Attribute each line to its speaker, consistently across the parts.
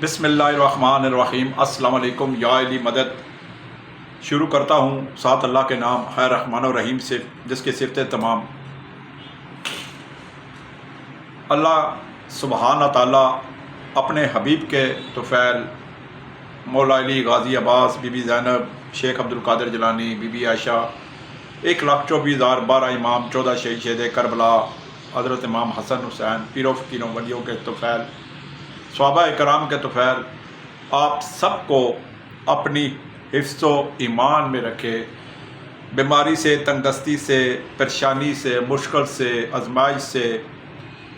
Speaker 1: بسم اللہ الرحمن الرحیم۔ السلام علیکم یا علی مدد۔ شروع کرتا ہوں ساتھ اللہ کے نام ہے رحمان الرحیم سے، جس کے صفتیں تمام۔ اللہ سبحانہ تعالیٰ اپنے حبیب کے طفیل مولا علی غازی عباس، be be Zainab, Sheikh Abdul Qadir Jilani, be be عائشہ، 1,24,000 12 امام، 14 شہید کربلا، حضرت امام حسن حسین، پیروں فقیروں ولیوں کے طفیل، صحابہ کرام کے طفیل، آپ سب کو اپنی حفظ و ایمان میں رکھے، بیماری سے، تنگ دستی سے، پریشانی سے، مشکل سے، آزمائش سے،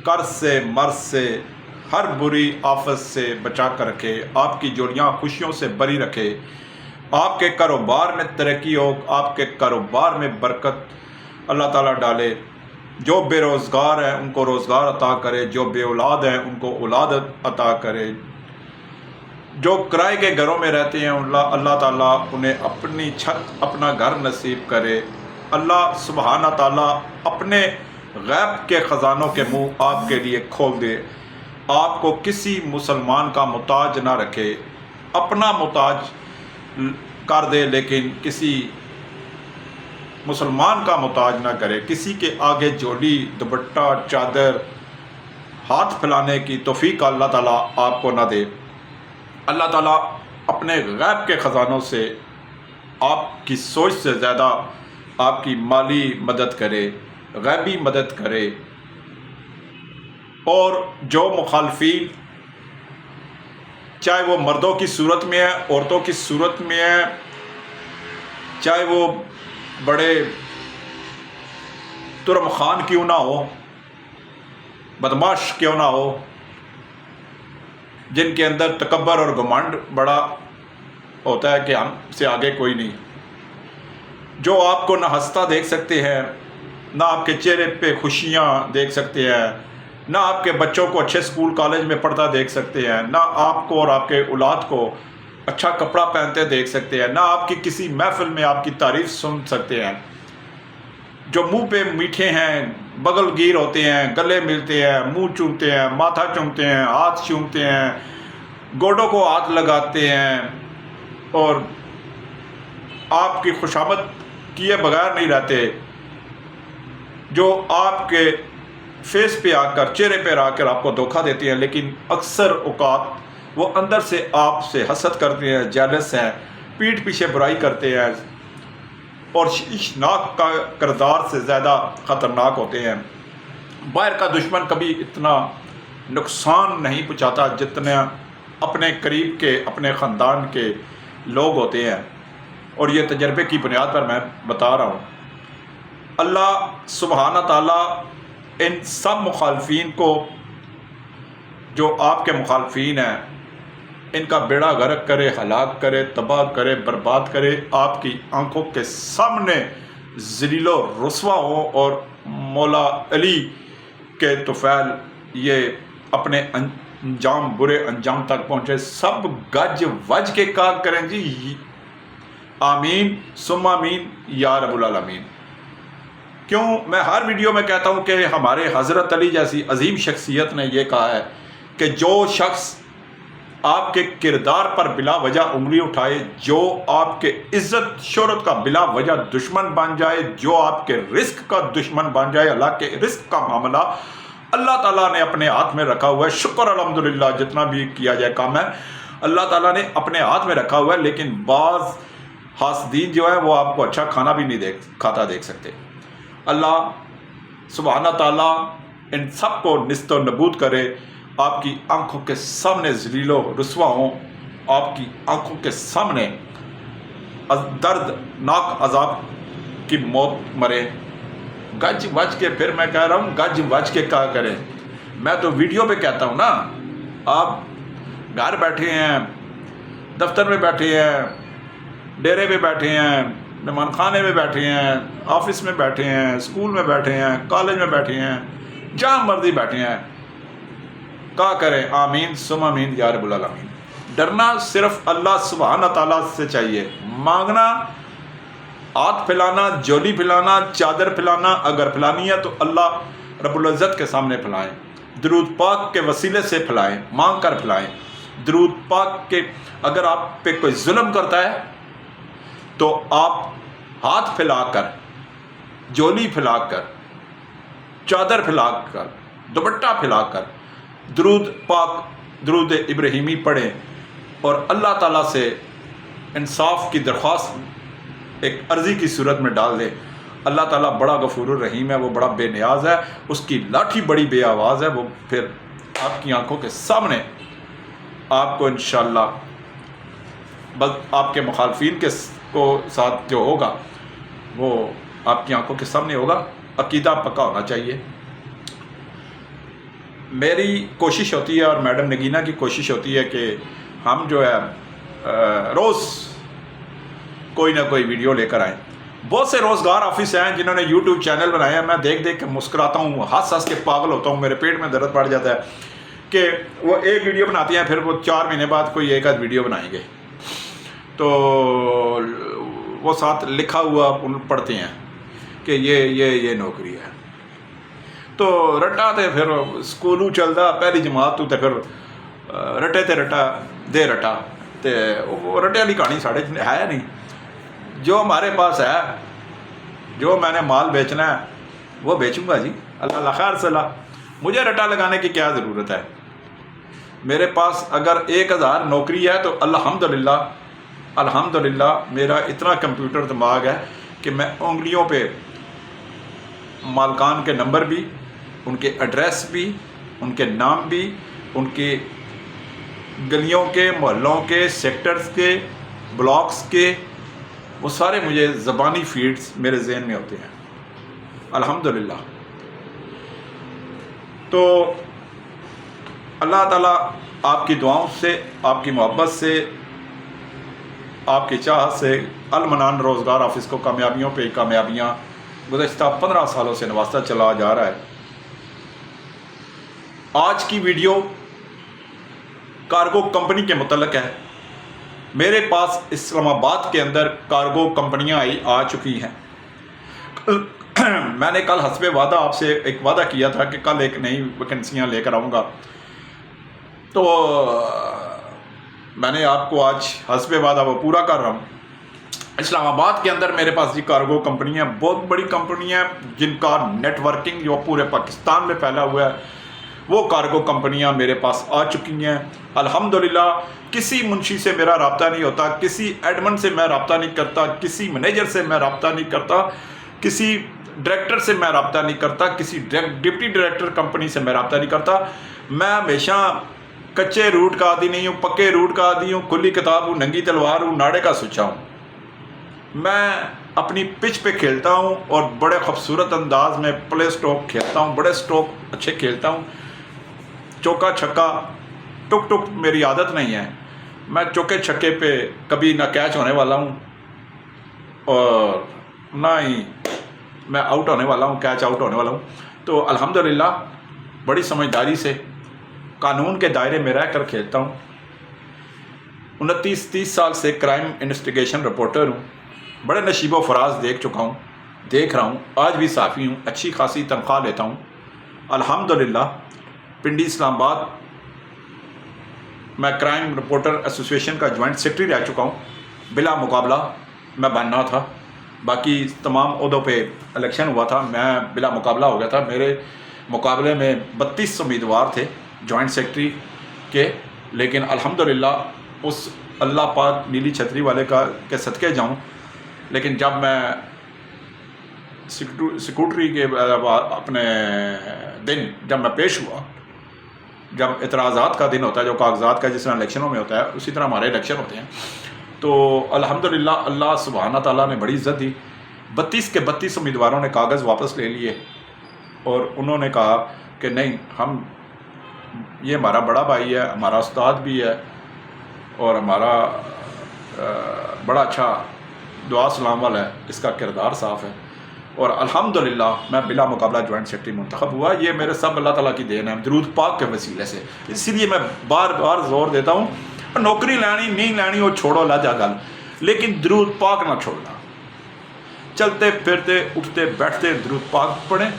Speaker 1: قرض سے، مرض سے، ہر بری آفت سے بچا کر رکھے، آپ کی جوڑیاں خوشیوں سے بری رکھے، آپ کے کاروبار میں ترقی ہو، آپ کے کاروبار میں برکت اللہ تعالیٰ ڈالے، جو بے روزگار ہیں ان کو روزگار عطا کرے، جو بے اولاد ہیں ان کو اولاد عطا کرے، جو کرائے کے گھروں میں رہتے ہیں اللہ تعالیٰ انہیں اپنی چھت، اپنا گھر نصیب کرے۔ اللہ سبحانہ تعالیٰ اپنے غیب کے خزانوں کے منہ آپ کے لیے کھول دے، آپ کو کسی مسلمان کا محتاج نہ رکھے، اپنا محتاج کر دے لیکن کسی مسلمان کا محتاج نہ کرے، کسی کے آگے جولی، دوپٹہ، چادر ہاتھ پھیلانے کی توفیق اللہ تعالیٰ آپ کو نہ دے۔ اللہ تعالیٰ اپنے غیب کے خزانوں سے آپ کی سوچ سے زیادہ آپ کی مالی مدد کرے، غیبی مدد کرے، اور جو مخالفین چاہے وہ مردوں کی صورت میں ہے، عورتوں کی صورت میں ہے، چاہے وہ بڑے ترم خان کیوں نہ ہو، بدماش کیوں نہ ہو، جن کے اندر تکبر اور گھمنڈ بڑا ہوتا ہے کہ ہم سے آگے کوئی نہیں، جو آپ کو نہ ہنستا دیکھ سکتے ہیں، نہ آپ کے چہرے پہ خوشیاں دیکھ سکتے ہیں، نہ آپ کے بچوں کو اچھے اسکول کالج میں پڑھتا دیکھ سکتے ہیں، نہ آپ کو اور آپ کے اولاد کو اچھا کپڑا پہنتے دیکھ سکتے ہیں، نہ آپ کی کسی محفل میں آپ کی تعریف سن سکتے ہیں، جو منہ پہ میٹھے ہیں، بغل گیر ہوتے ہیں، گلے ملتے ہیں، منہ چومتے ہیں، ماتھا چومتے ہیں، ہاتھ چومتے ہیں، گوڈوں کو ہاتھ لگاتے ہیں، اور آپ کی خوشامد کیے بغیر نہیں رہتے، جو آپ کے فیس پہ آ کر، چہرے پہ آ کر آپ کو دھوکہ دیتے ہیں، لیکن اکثر اوقات وہ اندر سے آپ سے حسد کرتے ہیں، جیلس ہیں، پیٹھ پیچھے برائی کرتے ہیں، اور شیشناک کا کردار سے زیادہ خطرناک ہوتے ہیں۔ باہر کا دشمن کبھی اتنا نقصان نہیں پہنچاتا جتنا اپنے قریب کے، اپنے خاندان کے لوگ ہوتے ہیں، اور یہ تجربے کی بنیاد پر میں بتا رہا ہوں۔ اللہ سبحانہ تعالیٰ ان سب مخالفین کو، جو آپ کے مخالفین ہیں، ان کا بیڑا غرق کرے، ہلاک کرے، تباہ کرے، برباد کرے، آپ کی آنکھوں کے سامنے ذلیل و رسوا ہو، اور مولا علی کے طفیل یہ اپنے انجام، برے انجام تک پہنچے۔ سب گج وج کے کہا کریں جی آمین ثم آمین یا رب العالمین۔ کیوں میں ہر ویڈیو میں کہتا ہوں کہ ہمارے حضرت علی جیسی عظیم شخصیت نے یہ کہا ہے کہ جو شخص آپ کے کردار پر بلا وجہ انگلی اٹھائے، جو آپ کے عزت شہرت کا بلا وجہ دشمن بن جائے، جو آپ کے رزق کا دشمن بن جائے، اللہ کے رزق کا معاملہ اللہ تعالیٰ نے اپنے ہاتھ میں رکھا ہوا ہے۔ شکر الحمدللہ، جتنا بھی کیا جائے کام ہے اللہ تعالیٰ نے اپنے ہاتھ میں رکھا ہوا ہے، لیکن بعض حاسدین جو ہے وہ آپ کو اچھا کھانا بھی نہیں کھاتا دیکھ سکتے۔ اللہ سبحانہ تعالیٰ ان سب کو نیست و نابود کرے، آپ کی آنکھوں کے سامنے ذلیل و رسوا ہوں، آپ کی آنکھوں کے سامنے دردناک عذاب کی موت مرے، گج وج کے۔ پھر میں کہہ رہا ہوں گج وج کے کہا کریں، میں تو ویڈیو پہ کہتا ہوں نا، آپ گھر بیٹھے ہیں، دفتر میں بیٹھے ہیں، ڈیرے پہ بیٹھے ہیں، مہمان خانے میں بیٹھے ہیں، آفس میں بیٹھے ہیں، اسکول میں بیٹھے ہیں، کالج میں بیٹھے ہیں، جہاں مرضی بیٹھے ہیں، کہا کریں آمین ثم آمین یا رب العالمین۔ ڈرنا صرف اللہ سبحانہ تعالیٰ سے چاہیے، مانگنا، ہاتھ پھیلانا، جولی پھیلانا، چادر پھیلانا، اگر پھیلانی ہے تو اللہ رب العزت کے سامنے پھیلائیں، درود پاک کے وسیلے سے پھیلائیں، مانگ کر پھیلائیں، درود پاک کے اگر آپ پہ کوئی ظلم کرتا ہے تو آپ ہاتھ پھیلا کر، جولی پھیلا کر، چادر پھیلا کر، دوپٹہ پھیلا کر درود پاک، درود ابراہیمی پڑھیں اور اللہ تعالیٰ سے انصاف کی درخواست ایک عرضی کی صورت میں ڈال دیں۔ اللہ تعالیٰ بڑا غفور الرحیم ہے، وہ بڑا بے نیاز ہے، اس کی لاٹھی بڑی بے آواز ہے، وہ پھر آپ کی آنکھوں کے سامنے آپ کو انشاءاللہ بس آپ کے مخالفین کے کو ساتھ جو ہوگا وہ آپ کی آنکھوں کے سامنے ہوگا۔ عقیدہ پکا ہونا چاہیے۔ میری کوشش ہوتی ہے اور میڈم نگینہ کی کوشش ہوتی ہے کہ ہم جو ہے روز کوئی نہ کوئی ویڈیو لے کر آئیں۔ بہت سے روزگار آفس ہیں جنہوں نے یوٹیوب چینل بنایا ہے، میں دیکھ دیکھ کے مسکراتا ہوں، ہنس کے پاگل ہوتا ہوں، میرے پیٹ میں درد پڑ جاتا ہے کہ وہ ایک ویڈیو بناتی ہیں، پھر وہ 4 مہینے بعد کوئی ایک آدھ ویڈیو بنائیں گے، تو وہ ساتھ لکھا ہوا پڑھتے ہیں کہ یہ نوکری ہے، تو رٹا تے پھر سکولوں چلتا پہلی جماعت تو تے پھر رٹے تے رٹا دے رٹا تے وہ رٹے والی کہانی ساڑھے ہے نہیں۔ جو ہمارے پاس ہے، جو میں نے مال بیچنا ہے وہ بیچوں گا جی، اللہ خیر صلاح، مجھے رٹا لگانے کی کیا ضرورت ہے؟ میرے پاس اگر 1000 نوکری ہے تو الحمدللہ میرا اتنا کمپیوٹر دماغ ہے کہ میں انگلیوں پہ مالکان کے نمبر بھی، ان کے ایڈریس بھی، ان کے نام بھی، ان کے گلیوں کے، محلوں کے، سیکٹرز کے، بلاکس کے، وہ سارے مجھے زبانی فیڈز میرے ذہن میں ہوتے ہیں الحمدللہ۔ تو اللہ تعالیٰ آپ کی دعاؤں سے، آپ کی محبت سے، آپ کی چاہت سے المنان روزگار آفس کو کامیابیوں پہ کامیابیاں گزشتہ 15 سالوں سے نوازتا چلا جا رہا ہے۔ آج کی ویڈیو کارگو کمپنی کے متعلق ہے۔ میرے پاس اسلام آباد کے اندر کارگو کمپنیاں آ چکی ہیں۔ میں نے کل حسب وعدہ آپ سے ایک وعدہ کیا تھا کہ کل ایک نئی ویکنسیاں لے کر آؤں گا، تو میں نے آپ کو آج حسب وعدہ وہ پورا کر رہا ہوں۔ اسلام آباد کے اندر میرے پاس کارگو کمپنیاں، بہت بڑی کمپنیاں جن کا نیٹ ورکنگ جو پورے پاکستان میں پھیلا ہوا ہے، وہ کارگو کمپنیاں میرے پاس آ چکی ہیں الحمدللہ۔ کسی منشی سے میرا رابطہ نہیں ہوتا، کسی ایڈمن سے میں رابطہ نہیں کرتا، کسی مینیجر سے میں رابطہ نہیں کرتا، کسی ڈائریکٹر سے میں رابطہ نہیں کرتا، کسی ڈپٹی ڈائریکٹر کمپنی سے میں رابطہ نہیں کرتا۔ میں ہمیشہ کچے روٹ کا عادی نہیں ہوں، پکے روٹ کا عادی ہوں، کھلی کتاب ہوں، ننگی تلوار ہوں، ناڑے کا سچا ہوں۔ میں اپنی پچ پہ کھیلتا ہوں اور بڑے خوبصورت انداز میں پلے سٹروک کھیلتا ہوں، بڑے سٹروک اچھے کھیلتا ہوں۔ چوکا چھکا ٹک ٹک میری عادت نہیں ہے، میں چوکے چھکے پہ کبھی نہ کیچ ہونے والا ہوں اور نہ ہی میں آؤٹ ہونے والا ہوں، کیچ آؤٹ ہونے والا ہوں۔ تو الحمدللہ بڑی سمجھداری سے قانون کے دائرے میں رہ کر کھیلتا ہوں۔ 29-30 سال سے کرائم انویسٹیگیشن رپورٹر ہوں، بڑے نشیب و فراز دیکھ چکا ہوں، دیکھ رہا ہوں، آج بھی صحافی ہوں، اچھی خاصی تنخواہ لیتا ہوں الحمدللہ۔ پنڈی اسلام آباد میں کرائم رپورٹر ایسوسیشن کا جوائنٹ سیکرٹری رہ چکا ہوں، بلا مقابلہ میں بننا تھا، باقی تمام عہدوں پہ الیکشن ہوا تھا، میں بلا مقابلہ ہو گیا تھا۔ میرے مقابلے میں 32 امیدوار تھے جوائنٹ سیکرٹری کے، لیکن الحمدللہ اس اللہ پاک نیلی چھتری والے کے صدقے جاؤں، لیکن جب میں سیکورٹری کے اپنے دن جب میں پیش ہوا، جب اعتراضات کا دن ہوتا ہے، جو کاغذات کا جس طرح الیکشنوں میں ہوتا ہے اسی طرح ہمارے الیکشن ہوتے ہیں، تو الحمدللہ اللہ سبحانہ تعالیٰ نے بڑی عزت دی۔ 32 کے 32 امیدواروں نے کاغذ واپس لے لیے اور انہوں نے کہا کہ نہیں، ہم یہ ہمارا بڑا بھائی ہے، ہمارا استاد بھی ہے اور ہمارا بڑا اچھا دعا سلام والا ہے، اس کا کردار صاف ہے، اور الحمدللہ میں بلا مقابلہ جوائنٹ سیکرٹری منتخب ہوا۔ یہ میرے سب اللہ تعالیٰ کی دین ہے، درود پاک کے وسیلے سے۔ اسی لیے میں بار بار زور دیتا ہوں، نوکری لینی نہیں لینی وہ چھوڑو لاجا گل، لیکن درود پاک نہ چھوڑنا۔ چلتے پھرتے اٹھتے بیٹھتے درود پاک پڑھیں،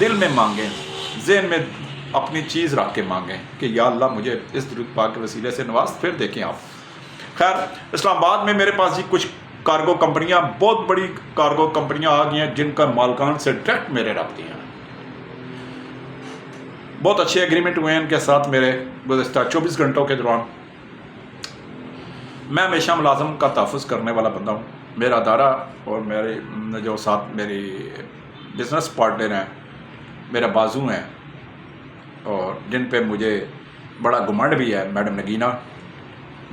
Speaker 1: دل میں مانگیں، ذہن میں اپنی چیز رکھ کے مانگیں کہ یا اللہ مجھے اس درود پاک کے وسیلے سے نواز. پھر دیکھیں آپ. خیر اسلام آباد میں میرے پاس جی کچھ کارگو کمپنیاں، بہت بڑی کارگو کمپنیاں آ گئی ہیں جن کا مالکان سے ڈائریکٹ میرے رابطے ہیں. بہت اچھے ایگریمنٹ ہوئے ہیں ان کے ساتھ میرے گزشتہ 24 گھنٹوں کے دوران. میں ہمیشہ ملازم کا تحفظ کرنے والا بندہ ہوں. میرا ادارہ اور میرے جو ساتھ میری بزنس پارٹنر ہیں، میرا بازو ہیں، اور جن پہ مجھے بڑا گھمنڈ بھی ہے، میڈم نگینہ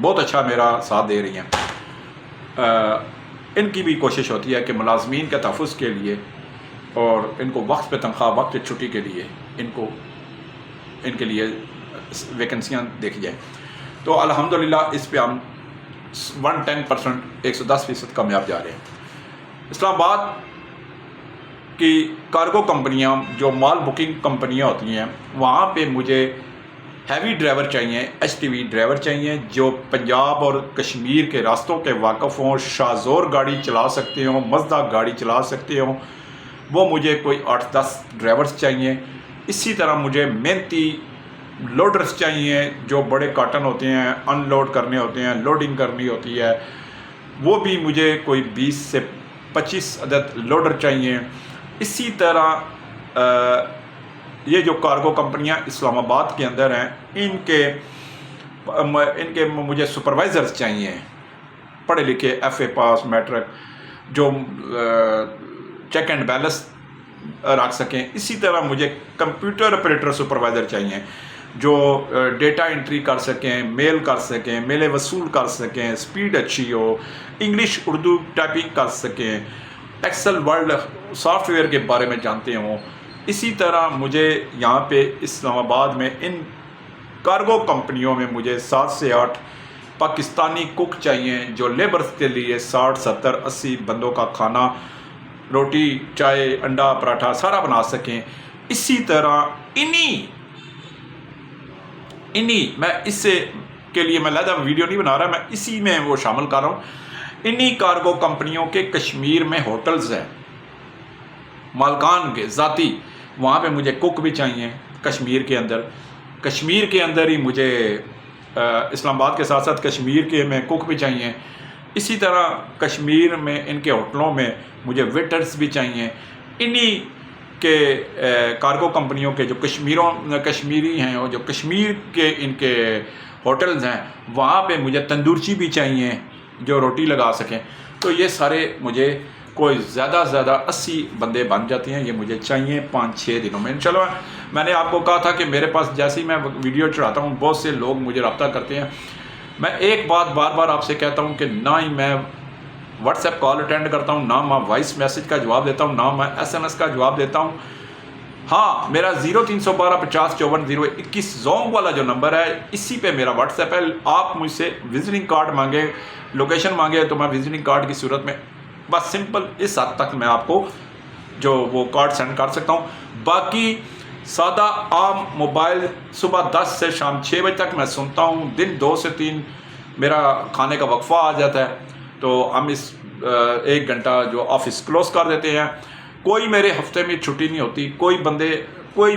Speaker 1: بہت اچھا میرا ساتھ دے رہی ہیں. ان کی بھی کوشش ہوتی ہے کہ ملازمین کے تحفظ کے لیے اور ان کو وقت پہ تنخواہ، وقت پہ چھٹی کے لیے ان کے لیے ویکنسیاں دیکھی جائیں. تو الحمدللہ اس پہ ہم 110%، 110% کامیاب جا رہے ہیں. اسلام آباد کی کارگو کمپنیاں جو مال بکنگ کمپنیاں ہوتی ہیں، وہاں پہ مجھے ہیوی ڈرائیور چاہیے، HTV ڈرائیور چاہیے جو پنجاب اور کشمیر کے راستوں کے واقف ہوں، شاہزور گاڑی چلا سکتے ہوں، مزدہ گاڑی چلا سکتے ہوں. وہ مجھے کوئی 8-10 ڈرائیورز چاہیے. اسی طرح مجھے محنتی لوڈرز چاہیے جو بڑے کارٹن ہوتے ہیں، ان لوڈ کرنے ہوتے ہیں، لوڈنگ کرنی ہوتی ہے. وہ بھی مجھے کوئی 20 سے 25 عدد لوڈر چاہیے. اسی طرح یہ جو کارگو کمپنیاں اسلام آباد کے اندر ہیں، ان کے مجھے سپروائزرز چاہیے، پڑھے لکھے، FA پاس، میٹرک، جو چیک اینڈ بیلنس رکھ سکیں. اسی طرح مجھے کمپیوٹر آپریٹر سپروائزر چاہیے جو ڈیٹا انٹری کر سکیں، میل کر سکیں، میلیں وصول کر سکیں، سپیڈ اچھی ہو، انگلش اردو ٹائپنگ کر سکیں، ایکسل ورڈ سافٹ ویئر کے بارے میں جانتے ہوں. اسی طرح مجھے یہاں پہ اسلام آباد میں ان کارگو کمپنیوں میں مجھے 7 سے 8 پاکستانی کوک چاہیے جو لیبرز کے لیے 60، 70، 80 بندوں کا کھانا، روٹی، چائے، انڈا، پراٹھا سارا بنا سکیں. اسی طرح میں اس سے کے لیے میں علیحدہ ویڈیو نہیں بنا رہا، میں اسی میں وہ شامل کر رہا ہوں. انہی کارگو کمپنیوں کے کشمیر میں ہوٹلز ہیں مالکان کے ذاتی، وہاں پہ مجھے کوک بھی چاہیے. کشمیر کے اندر ہی مجھے اسلام آباد کے ساتھ ساتھ کشمیر کے میں کوک بھی چاہیے. اسی طرح کشمیر میں ان کے ہوٹلوں میں مجھے ویٹرز بھی چاہیے. انہی کے کارگو کمپنیوں کے جو کشمیری ہیں اور جو کشمیر کے ان کے ہوٹلز ہیں، وہاں پہ مجھے تندورچی بھی چاہیے جو روٹی لگا سکیں. تو یہ سارے مجھے کوئی زیادہ 80 بندے بن جاتے ہیں. یہ مجھے چاہیے 5-6 دنوں میں انشاءاللہ. میں نے آپ کو کہا تھا کہ میرے پاس جیسے ہی میں ویڈیو چڑھاتا ہوں بہت سے لوگ مجھے رابطہ کرتے ہیں. میں ایک بات بار بار آپ سے کہتا ہوں کہ نہ ہی میں واٹس ایپ کال اٹینڈ کرتا ہوں، نہ میں وائس میسج کا جواب دیتا ہوں، نہ میں SMS کا جواب دیتا ہوں. ہاں، میرا 0312505401 زونگ والا جو نمبر ہے، اسی پہ میرا واٹس ایپ ہے. آپ مجھ سے وزٹنگ کارڈ مانگے، لوکیشن مانگے تو میں وزٹنگ کارڈ کی صورت میں بس سمپل اس حد تک میں آپ کو جو وہ کارڈ سینڈ کر سکتا ہوں. باقی سادہ عام موبائل صبح 10 سے شام 6 بجے تک میں سنتا ہوں. دن 2 سے 3 میرا کھانے کا وقفہ آ جاتا ہے تو ہم اس 1 گھنٹہ جو آفس کلوز کر دیتے ہیں. کوئی میرے ہفتے میں چھٹی نہیں ہوتی، کوئی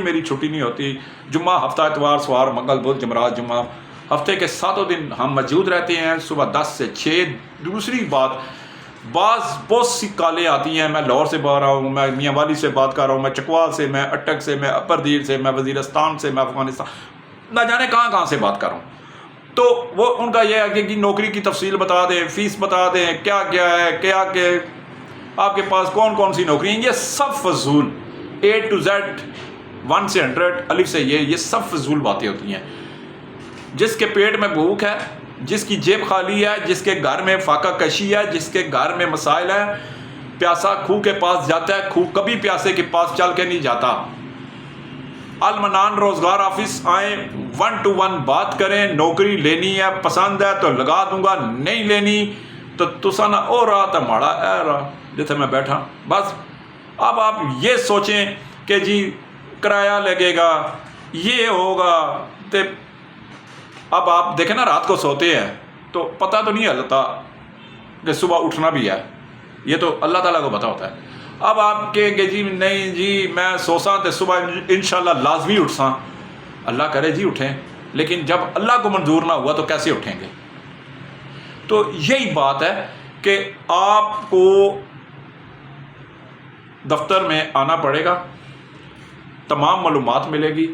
Speaker 1: میری چھٹی نہیں ہوتی. جمعہ، ہفتہ، اتوار، سوار، منگل، بدھ، جمعرات، جمعہ، ہفتے کے 7 دن ہم موجود رہتے ہیں صبح 10 سے 6. دوسری بات، بہت سی کالیں آتی ہیں. میں لاہور سے بات رہا ہوں، میں میاں والی سے بات کر رہا ہوں، میں چکوال سے، میں اٹک سے، میں اپر دیر سے، میں وزیرستان سے، میں افغانستان، نہ جانے کہاں سے بات کر رہا ہوں. تو وہ ان کا یہ ہے کہ نوکری کی تفصیل بتا دیں، فیس بتا دیں، کیا ہے، کیا کہ آپ کے پاس کون سی نوکری ہیں. یہ سب فضول A to Z 1 سے 100 الف سے یہ سب فضول باتیں ہوتی ہیں. جس کے پیٹ میں بھوک ہے، جس کی جیب خالی ہے، جس کے گھر میں فاقہ کشی ہے، جس کے گھر میں مسائل ہیں، پیاسا کھو کے پاس جاتا ہے، کھو کبھی پیاسے کے پاس چل کے نہیں جاتا. المنان روزگار آفس آئیں، 1 to 1 بات کریں. نوکری لینی ہے، پسند ہے تو لگا دوں گا، نہیں لینی تو تسا نہ او رہا تو ماڑا اے رہا جتنے میں بیٹھا. بس اب آپ یہ سوچیں کہ جی کرایہ لگے گا، یہ ہوگا. تو اب آپ دیکھیں نا، رات کو سوتے ہیں تو پتہ تو نہیں چلتا کہ صبح اٹھنا بھی ہے. یہ تو اللہ تعالیٰ کو پتہ ہوتا ہے. اب آپ کہیں کہ جی نہیں جی میں سوساں تو صبح انشاءاللہ لازمی اٹھساں، اللہ کرے جی اٹھیں، لیکن جب اللہ کو منظور نہ ہوا تو کیسے اٹھیں گے؟ تو یہی بات ہے کہ آپ کو دفتر میں آنا پڑے گا، تمام معلومات ملے گی۔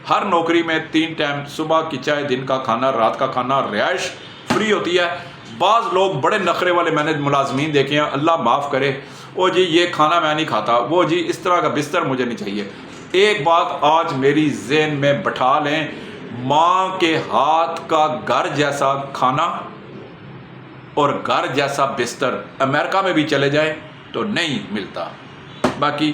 Speaker 1: ہر نوکری میں 3 ٹائم، صبح کی چائے، دن کا کھانا، رات کا کھانا، رہائش فری ہوتی ہے۔ بعض لوگ بڑے نخرے والے میں نے ملازمین دیکھے ہیں، اللہ معاف کرے، وہ جی یہ کھانا میں نہیں کھاتا، وہ جی اس طرح کا بستر مجھے نہیں چاہیے۔ ایک بات آج میری ذہن میں بٹھا لیں، ماں کے ہاتھ کا گھر جیسا کھانا اور گھر جیسا بستر امریکہ میں بھی چلے جائیں تو نہیں ملتا۔ باقی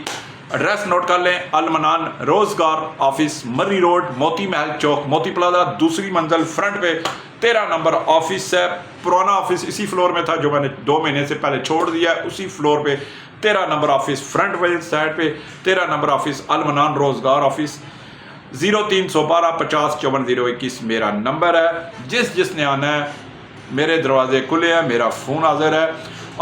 Speaker 1: ایڈریس نوٹ کر لیں، المنان روزگار آفس، مری روڈ، موتی محل چوک، موتی پلازا، دوسری منزل، فرنٹ پہ 13 نمبر آفس ہے۔ پرانا آفس اسی فلور میں تھا جو میں نے 2 مہینے سے پہلے چھوڑ دیا ہے، اسی فلور پہ 13 number office, front well side پہ 13 نمبر آفس، المنان روزگار آفس۔ 0312 50 54 021 میرا نمبر ہے۔ جس نے آنا ہے، میرے دروازے کھلے ہیں، میرا فون حاضر ہے۔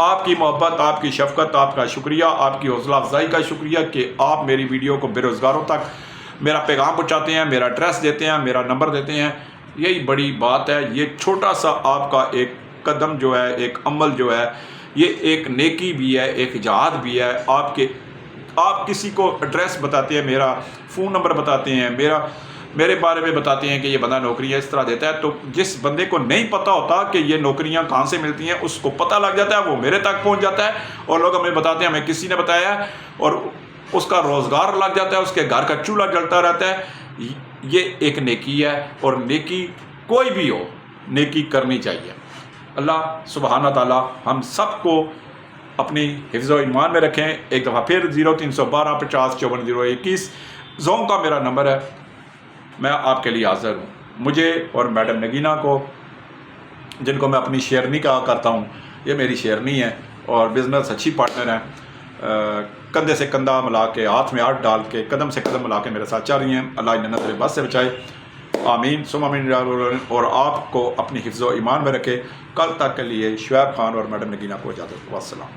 Speaker 1: آپ کی محبت، آپ کی شفقت، آپ کا شکریہ، آپ کی حوصلہ افزائی کا شکریہ کہ آپ میری ویڈیو کو بے روزگاروں تک میرا پیغام پہنچاتے ہیں، میرا ایڈریس دیتے ہیں، میرا نمبر دیتے ہیں۔ یہی بڑی بات ہے۔ یہ چھوٹا سا آپ کا ایک قدم جو ہے، ایک عمل جو ہے، یہ ایک نیکی بھی ہے، ایک جہاد بھی ہے۔ آپ کسی کو ایڈریس بتاتے ہیں، میرا فون نمبر بتاتے ہیں، میرے بارے میں بتاتے ہیں کہ یہ بندہ نوکریاں اس طرح دیتا ہے، تو جس بندے کو نہیں پتہ ہوتا کہ یہ نوکریاں کہاں سے ملتی ہیں، اس کو پتہ لگ جاتا ہے، وہ میرے تک پہنچ جاتا ہے، اور لوگ ہمیں بتاتے ہیں ہمیں کسی نے بتایا ہے، اور اس کا روزگار لگ جاتا ہے، اس کے گھر کا چولہا جلتا رہتا ہے۔ یہ ایک نیکی ہے، اور نیکی کوئی بھی ہو، نیکی کرنی چاہیے۔ اللہ سبحانہ تعالیٰ ہم سب کو اپنی حفظ و ایمان میں رکھیں۔ ایک دفعہ پھر 0312 50 54 021 زوم کا میرا نمبر ہے، میں آپ کے لیے حاضر ہوں۔ مجھے اور میڈم نگینہ کو، جن کو میں اپنی شیرنی کہا کرتا ہوں، یہ میری شیرنی ہے اور بزنس اچھی پارٹنر ہیں، کندھے سے کندھا ملا کے، ہاتھ میں ہاتھ ڈال کے، قدم سے قدم ملا کے میرے ساتھ چل رہی ہیں۔ اللہ انہیں نظر بد سے بچائے، آمین ثم آمین، اور آپ کو اپنی حفظ و ایمان میں رکھے۔ کل تک کے لیے شعیب خان اور میڈم نگینہ کو اجازت، والسلام۔